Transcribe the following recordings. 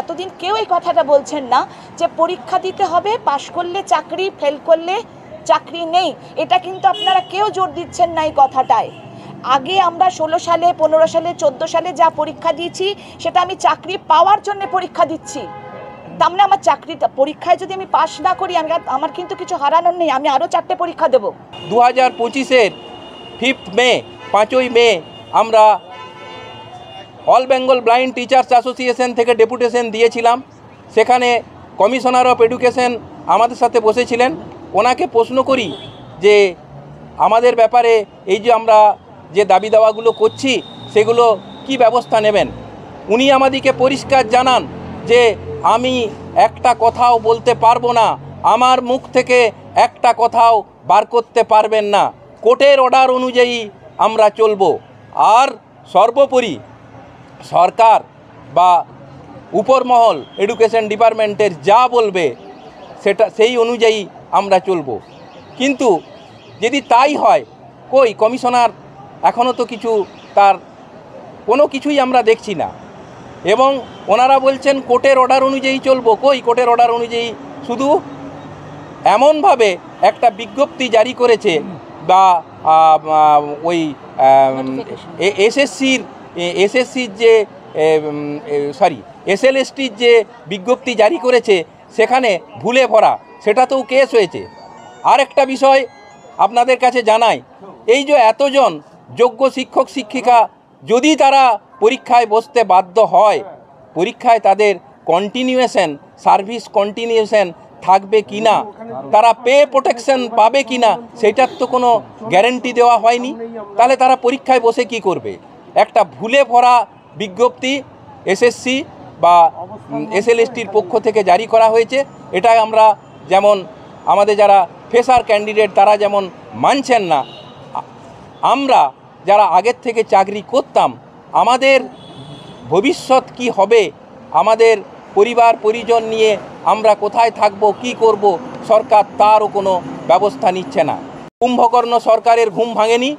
এতদিন কেউ এই কথাটা বলছেন না যে পরীক্ষা দিতে হবে, পাশ করলে চাকরি, ফেল করলে চাকরি নেই। এটা কিন্তু আপনারা কেউ জোর দিচ্ছেন না এই কথাটায়। আগে আমরা 16 সালে, 15 সালে, 14 সালে যা পরীক্ষা দিয়েছি সেটা আমি চাকরি পাওয়ার জন্য পরীক্ষা দিচ্ছি। তার মানে আমার চাকরিটা পরীক্ষায় যদি আমি পাশ না করি, আমার কিন্তু কিছু হারানোর নেই, আমি আরও 4টে পরীক্ষা দেবো। 2025-এর 5 মে, 5ই মে আমরা all Bengal blind teachers association থেকে ডেপুটেশন দিয়েছিলাম। সেখানে কমিশনার অফ এডুকেশন আমাদের সাথে বসেছিলেন। ওনাকে প্রশ্ন করি যে আমাদের ব্যাপারে এই যে আমরা যে দাবি দাওয়াগুলো করছি সেগুলো কি ব্যবস্থা নেবেন। উনি আমাদেরকে পরিষ্কার জানান যে আমি একটা কথাও বলতে পারবো না, আমার মুখ থেকে একটা কথাও বার করতে পারবেন না, কোর্টের অর্ডার অনুযায়ী আমরা চলবো। আর সর্বোপরি সরকার বা উপরমহল এডুকেশন ডিপার্টমেন্টের যা বলবে সেটা সেই অনুযায়ী আমরা চলব। কিন্তু যদি তাই হয়, কই কমিশনার এখনও তো কিছু তার কোনো কিছুই আমরা দেখছি না। এবং ওনারা বলছেন কোর্টের অর্ডার অনুযায়ী চলবো। কই কোর্টের অর্ডার অনুযায়ী? শুধু এমনভাবে একটা বিজ্ঞপ্তি জারি করেছে বা ওই এসএসসির যে এসএলএসটির যে বিজ্ঞপ্তি জারি করেছে সেখানে ভুলে ভরা, সেটাতেও কেস হয়েছে। আরেকটা বিষয় আপনাদের কাছে জানাই, এই যে এতজন যোগ্য শিক্ষক শিক্ষিকা যদি তারা পরীক্ষায় বসতে বাধ্য হয়, পরীক্ষায় তাদের কন্টিনিউয়েশন, সার্ভিস কন্টিনিউয়েশন থাকবে কি না, তারা পে প্রোটেকশন পাবে কি না, সেটার তো কোনো গ্যারেন্টি দেওয়া হয়নি। তাহলে তারা পরীক্ষায় বসে কি করবে? একটা ভুলে ভরা বিজ্ঞপ্তি এসএসসি বা এসএলএসটির পক্ষ থেকে জারি করা হয়েছে। এটা আমরা যেমন আমাদের যারা ফ্রেশার ক্যান্ডিডেট তারা যেমন মানছেন না, আমরা যারা আগের থেকে চাকরি করতাম আমাদের ভবিষ্যৎ কি হবে, আমাদের পরিবার পরিজন নিয়ে আমরা কোথায় থাকব, কি করব, সরকার তারও কোনো ব্যবস্থা নিচ্ছে না। কুম্ভকর্ণ সরকারের ঘুম ভাঙেনি।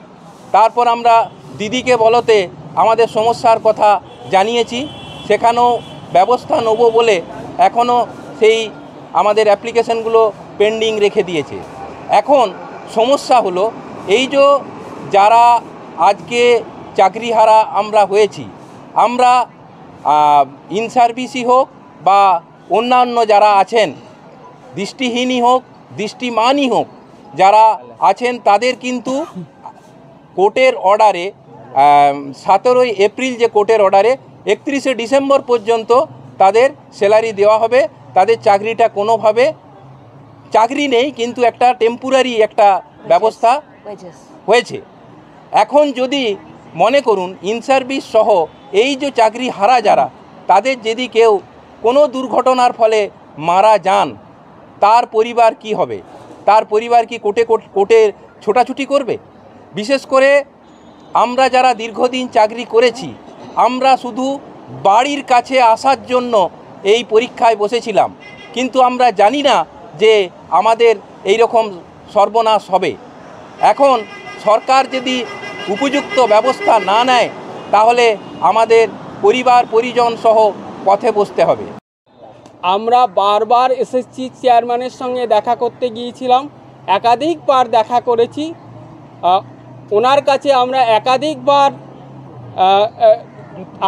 তারপর আমরা দিদিকে বলতে আমাদের সমস্যার কথা জানিয়েছি, সেখানেও ব্যবস্থা নেব বলে এখনও সেই আমাদের অ্যাপ্লিকেশনগুলো পেন্ডিং রেখে দিয়েছে। এখন সমস্যা হলো এই যে যারা আজকে চাকরিহারা আমরা হয়েছি, আমরা ইন সার্ভিসই হোক বা অন্যান্য যারা আছেন, দৃষ্টিহীনই হোক দৃষ্টিমানই হোক, যারা আছেন তাদের কিন্তু কোর্টের অর্ডারে 17ই এপ্রিল যে কোর্টের অর্ডারে 31শে ডিসেম্বর পর্যন্ত তাদের স্যালারি দেওয়া হবে। তাদের চাকরিটা কোনোভাবে চাকরি নেই, কিন্তু একটা টেম্পোরারি একটা ব্যবস্থা হয়েছে। এখন যদি মনে করুন ইন সার্ভিস সহ এই যে চাকরি হারা যারা, তাদের যদি কেউ কোনো দুর্ঘটনার ফলে মারা যান, তার পরিবার কি হবে? তার পরিবার কি কোর্টে ছোটাছুটি করবে? বিশেষ করে আমরা যারা দীর্ঘদিন চাকরি করেছি, আমরা শুধু বাড়ির কাছে আসার জন্য এই পরীক্ষায় বসেছিলাম, কিন্তু আমরা জানি না যে আমাদের এই রকম সর্বনাশ হবে। এখন সরকার যদি উপযুক্ত ব্যবস্থা না নেয় তাহলে আমাদের পরিবার পরিজন সহ পথে বসতে হবে। আমরা বারবার এসএসসি চেয়ারম্যানের সঙ্গে দেখা করতে গিয়েছিলাম, একাধিকবার দেখা করেছি। ওনার কাছে আমরা একাধিকবার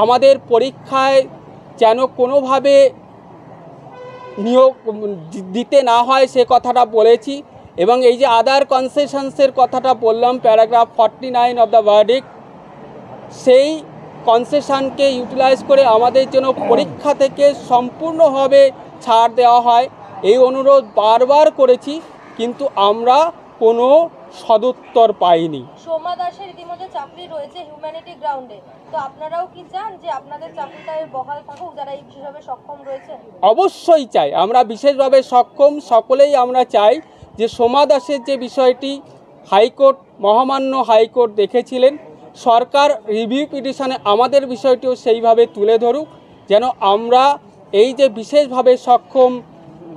আমাদের পরীক্ষায় যেন কোনোভাবে নিয়োগ দিতে না হয় সে কথাটা বলেছি। এবং এই যে আদার কনসেশনসের কথাটা বললাম, প্যারাগ্রাফ 49 অফ দ্য ভার্ডিক্ট, সেই কনসেশনকে ইউটিলাইজ করে আমাদের জন্য পরীক্ষা থেকে সম্পূর্ণভাবে ছাড় দেওয়া হয়, এই অনুরোধ বারবার করেছি, কিন্তু আমরা কোনো সদুত্তর পাইনি। সোমা দাসের ইতিমধ্যে চাকরি রয়েছে হিউম্যানিটি গ্রাউন্ডে, তো আপনারাও কি চান যে আপনাদের চাকরিটা বহাল থাকুক যারা এই বিশেষভাবে সক্ষম রয়েছে? অবশ্যই চাই, আমরা বিশেষভাবে সক্ষম সকলেই আমরা চাই যে সোমা দাসের যে বিষয়টি হাইকোর্ট, মহামান্য হাইকোর্ট দেখেছিলেন, সরকার রিভিউ পিটিশনে আমাদের বিষয়টিও সেইভাবে তুলে ধরুক, যেন আমরা এই যে বিশেষভাবে সক্ষম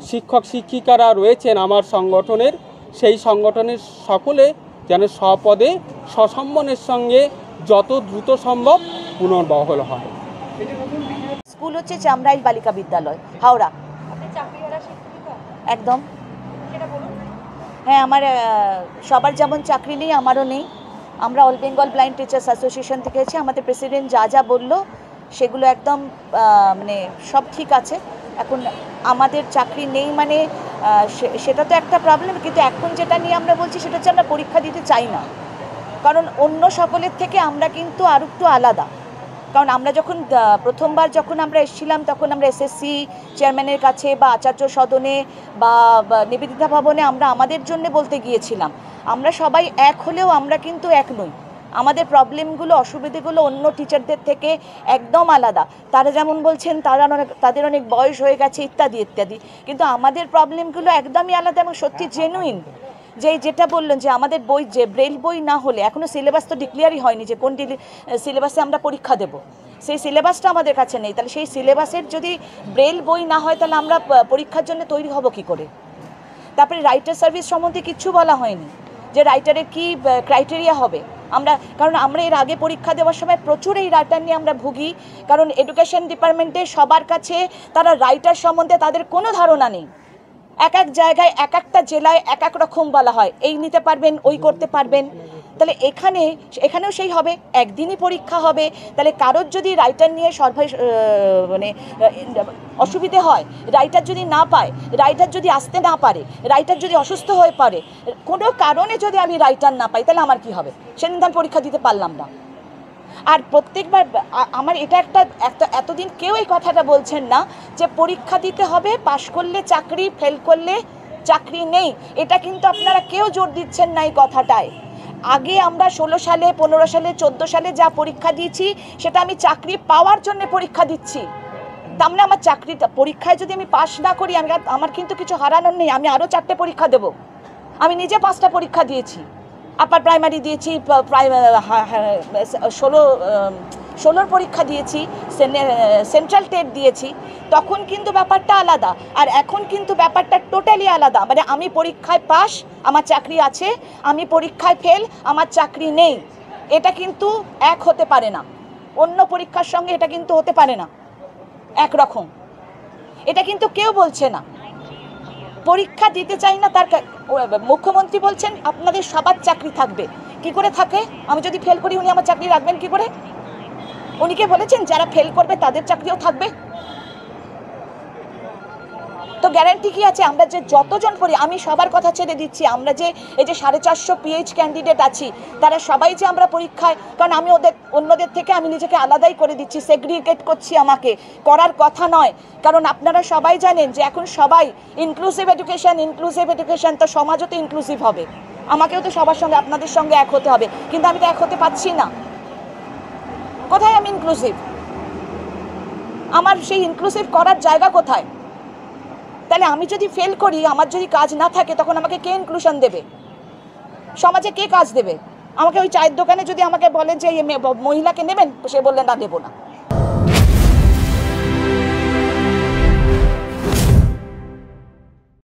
শিক্ষক শিক্ষিকারা রয়েছেন আমার সংগঠনের, সেই সংগঠনের সকলে যেন স্বপদে সসম্মানের সঙ্গে যত দ্রুত সম্ভব পুনর্বহাল হয়। স্কুল হচ্ছে চামরাইল বালিকা বিদ্যালয়, হাওড়া। আপনি চাকরিহারা শিক্ষিকা? একদম। সেটা বলুন। হ্যাঁ, আমার সবার যেমন চাকরি নেই, আমারও নেই। আমরা all Bengal blind teachers association থেকে আছি। আমাদের প্রেসিডেন্ট যা যা বললো সেগুলো একদম মানে সব ঠিক আছে। এখন আমাদের চাকরি নেই মানে সেটা তো একটা প্রবলেম, কিন্তু এখন যেটা নিয়ে আমরা বলছি সেটা হচ্ছে আমরা পরীক্ষা দিতে চাই না। কারণ অন্য সকলের থেকে আমরা কিন্তু আর একটু আলাদা। কারণ আমরা যখন প্রথমবার যখন আমরা এসেছিলাম তখন আমরা এসএসসি চেয়ারম্যানের কাছে বা আচার্য সদনে বা নিবেদিতা ভবনে আমরা আমাদের জন্য বলতে গিয়েছিলাম। আমরা সবাই এক হলেও আমরা কিন্তু এক নই। আমাদের প্রবলেমগুলো, অসুবিধেগুলো অন্য টিচারদের থেকে একদম আলাদা। তারা যেমন বলছেন তাদের অনেক বয়স হয়ে গেছে ইত্যাদি ইত্যাদি, কিন্তু আমাদের প্রবলেমগুলো একদমই আলাদা এবং সত্যি জেনুইন। যেটা বললেন যে আমাদের বই, যে ব্রেল বই না হলে, এখনও সিলেবাস তো ডিক্লেয়ারই হয়নি যে কোন সিলেবাসে আমরা পরীক্ষা দেব, সেই সিলেবাসটা আমাদের কাছে নেই। তাহলে সেই সিলেবাসের যদি ব্রেল বই না হয় তাহলে আমরা পরীক্ষার জন্য তৈরি হব কী করে? তারপরে রাইটার সার্ভিস সম্বন্ধে কিচ্ছু বলা হয়নি যে রাইটারের কী ক্রাইটেরিয়া হবে। কারণ আমরা এর আগে পরীক্ষা দেওয়ার সময় প্রচুর এই রাইটার নিয়ে আমরা ভুগি, কারণ এডুকেশন ডিপার্টমেন্টে সবার কাছে তারা রাইটার সম্বন্ধে তাদের কোনো ধারণা নেই। এক এক জায়গায় এক একটা জেলায় এক এক রকম বলা হয়, এই নিতে পারবেন, ওই করতে পারবেন। তাহলে এখানেও সেই হবে, একদিনই পরীক্ষা হবে। তাহলে কারোর যদি রাইটার নিয়ে মানে অসুবিধে হয়, রাইটার যদি না পায়, রাইটার যদি আসতে না পারে, রাইটার যদি অসুস্থ হয়ে পারে, কোনো কারণে যদি আমি রাইটার না পাই, তাহলে আমার কি হবে? সেদিন তো আমি পরীক্ষা দিতে পারলাম না। আর প্রত্যেকবার আমার এটা একটা এতদিন কেউ এই কথাটা বলছেন না যে পরীক্ষা দিতে হবে, পাশ করলে চাকরি, ফেল করলে চাকরি নেই। এটা কিন্তু আপনারা কেউ জোর দিচ্ছেন না এই কথাটায়। আগে আমরা 16 সালে, 15 সালে, 14 সালে যা পরীক্ষা দিয়েছি সেটা আমি চাকরি পাওয়ার জন্য পরীক্ষা দিচ্ছি। তার মানে আমার চাকরিটা, পরীক্ষায় যদি আমি পাশ না করি, আমার কিন্তু কিছু হারানোর নেই। আমি আরও 4টে পরীক্ষা দেব। আমি নিজে 5টা পরীক্ষা দিয়েছি। আপার প্রাইমারি দিয়েছি, 16 পরীক্ষা দিয়েছি, সেন্ট্রাল টেট দিয়েছি। তখন কিন্তু ব্যাপারটা আলাদা, আর এখন কিন্তু ব্যাপারটা টোটালি আলাদা। মানে আমি পরীক্ষায় পাস, আমার চাকরি আছে, আমি পরীক্ষায় ফেল, আমার চাকরি নেই। এটা কিন্তু এক হতে পারে না। অন্য পরীক্ষার সঙ্গে এটা কিন্তু হতে পারে না একরকম। এটা কিন্তু কেউ বলছে না। পরীক্ষা দিতে চাই না, তার মুখ্যমন্ত্রী বলছেন আপনাদের সবার চাকরি থাকবে। কি করে থাকে? আমি যদি ফেল করি উনি আমার চাকরি রাখবেন কি করে? উনি কে বলেছেন যারা ফেল করবে তাদের চাকরিও থাকবে? তো গ্যারান্টি কি আছে? আমরা যে যতজন পড়ি, আমি সবার কথা ছেড়ে দিচ্ছি, আমরা যে এই যে 450 পিএইচ ক্যান্ডিডেট আছি, তারা সবাই যে আমরা পরীক্ষায়, কারণ আমি অন্যদের থেকে আমি নিজেকে আলাদাই করে দিচ্ছি, সেগ্রিগেট করছি, আমাকে করার কথা নয়। কারণ আপনারা সবাই জানেন যে এখন সবাই ইনক্লুসিভ এডুকেশন, তো সমাজও তো ইনক্লুসিভ হবে। আমাকেও তো সবার সঙ্গে, আপনাদের সঙ্গে এক হতে হবে, কিন্তু আমি তো এক হতে পারছি না। কোথায় আমি ইনক্লুসিভ? আমার সেই ইনক্লুসিভ করার জায়গা কোথায়? তাহলে আমি যদি ফেল করি, আমার যদি কাজ না থাকে, তখন আমাকে কে ইনক্লুশন দেবে? সমাজে কে কাজ দেবে আমাকে? ওই চায়ের দোকানে যদি আমাকে বলে যে মহিলাকে নেবেন, সে বললেন না, নেব না।